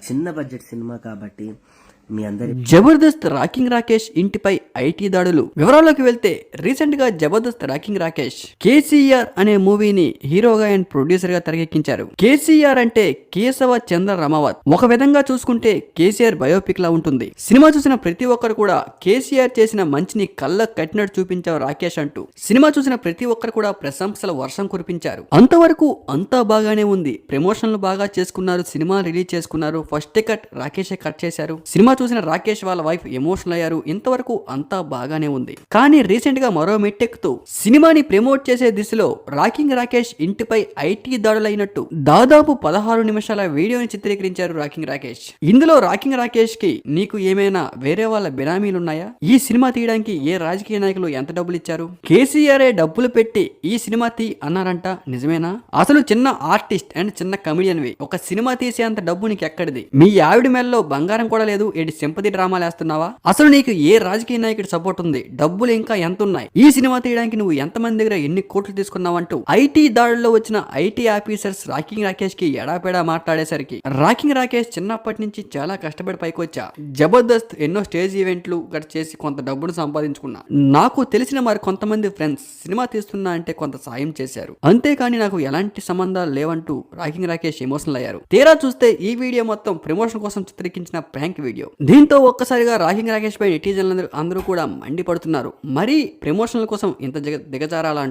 చిన్న budget cinema కాబట్టి మీ అందరి జబర్దస్త్ రాకింగ్ రాకేష్ ఇంటిపై ఐటీ దాడులు. వివరాల్లోకి వెళ్తే రీసెంట్ గా జబర్దస్త్ రాకింగ్ రాకేష్ కేసీఆర్ అనే మూవీని హీరోగా అండ్ ప్రొడ్యూసర్ గా తెరకెక్కించారు. కేసీఆర్ అంటే కేశవ చంద్ర రమావత్. ఒక విధంగా చూసుకుంటే కేసీఆర్ బయోపిక్ లా ఉంటుంది. సినిమా చూసిన ప్రతి ఒక్కరు కూడా కేసీఆర్ చేసిన మంచిని కళ్ళ కట్టినట్టు చూపించారు రాకేష్ అంటూ సినిమా చూసిన ప్రతి ఒక్కరు కూడా ప్రశంసల వర్షం కురిపించారు. అంతవరకు అంతా బాగానే ఉంది. ప్రమోషన్లు బాగా చేసుకున్నారు, సినిమా రిలీజ్ చేసుకున్నారు, ఫస్ట్ కట్ రాకేషే కట్ చేశారు. సినిమా చూసిన రాకేష్ వాళ్ళ వైఫ్ ఎమోషనల్ అయ్యారు. ఇంతవరకు అంతా బాగానే ఉంది. కానీ రీసెంట్ గా మరో మెట్టెక్కుతూ సినిమాని ప్రమోట్ చేసే దిశలో రాకింగ్ రాకేష్ ఇంటిపై ఐటీ దాడులైనట్టు దాదాపు 16 నిమిషాల వీడియోని చిత్రీకరించారు రాకింగ్ రాకేష్. ఇందులో రాకింగ్ రాకేష్ కి నీకు ఏమైనా వేరే వాళ్ళ బినామీలున్నాయా? ఈ సినిమా తీయడానికి ఏ రాజకీయ నాయకులు ఎంత డబ్బులు ఇచ్చారు? కేసీఆర్ డబ్బులు పెట్టి ఈ సినిమా తీ అన్నారంట, నిజమేనా? అసలు చిన్న ఆర్టిస్ట్ అండ్ చిన్న కమిడియన్ వి ఒక సినిమా తీసేంత డబ్బు నీకు ఎక్కడిది? మీ ఆవిడ మెల్లో బంగారం కూడా లేదు, సింపతి డ్రామాలు వేస్తున్నావా? అసలు నీకు ఏ రాజకీయ నాయకుడి సపోర్ట్ ఉంది? డబ్బులు ఇంకా ఎంత ఉన్నాయి? ఈ సినిమా తీయడానికి నువ్వు ఎంతమంది దగ్గర ఎన్ని కోట్లు తీసుకున్నావంటూ ఐటీ దాడుల్లో వచ్చిన ఐటీ ఆఫీసర్స్ రాకింగ్ రాకేష్ కి ఎడాపెడా మాట్లాడేసరికి రాకింగ్ రాకేష్ చిన్నప్పటి నుంచి చాలా కష్టపడి పైకి వచ్చా. జబర్దస్త్ ఎన్నో స్టేజ్ ఈవెంట్లు చేసి కొంత డబ్బును సంపాదించుకున్నా. నాకు తెలిసిన మరి కొంతమంది ఫ్రెండ్స్ సినిమా తీస్తున్నా అంటే కొంత సాయం చేశారు, అంతేకాని నాకు ఎలాంటి సంబంధాలు లేవంటూ రాకింగ్ రాకేష్ ఎమోషనల్ అయ్యారు. తీరా చూస్తే ఈ వీడియో మొత్తం ప్రమోషన్ కోసం చిత్రీకరించిన ప్రాంక్ వీడియో. దీంతో ఒక్కసారిగా రాకింగ్ రాకేష్ పై నెటిజన్లు అందరూ కూడా మండిపడుతున్నారు. మరి ప్రమోషన్ల కోసం ఇంత దిగజారాలంటూ